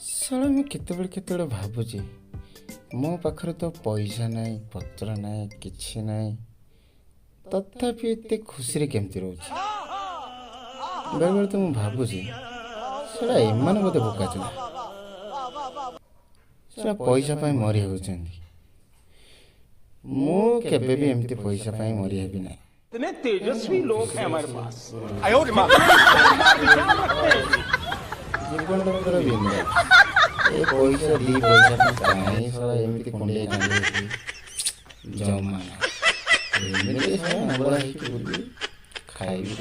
साला मैं केतबेले भाबुची मो पाखरे तो पैसा नाई पत्र नाई किछि नाई तथापि एते खुशी रे केमती रहउची। बेले बेले तो मु भाबुची साला एମାନେ बोधे बोका चला साला पैसा पाई मरी होउचंदी। मु केबे भी एमती पैसा पाई मरी हेबी नाई। इतने तेजस्वी लोग हैं हमारे पास। जीवन डर बिंदा ए पैसा दी पैसा काई साला एमती कोंडे कांडे जमा एमती साला नबळा ही की बोली खाई भी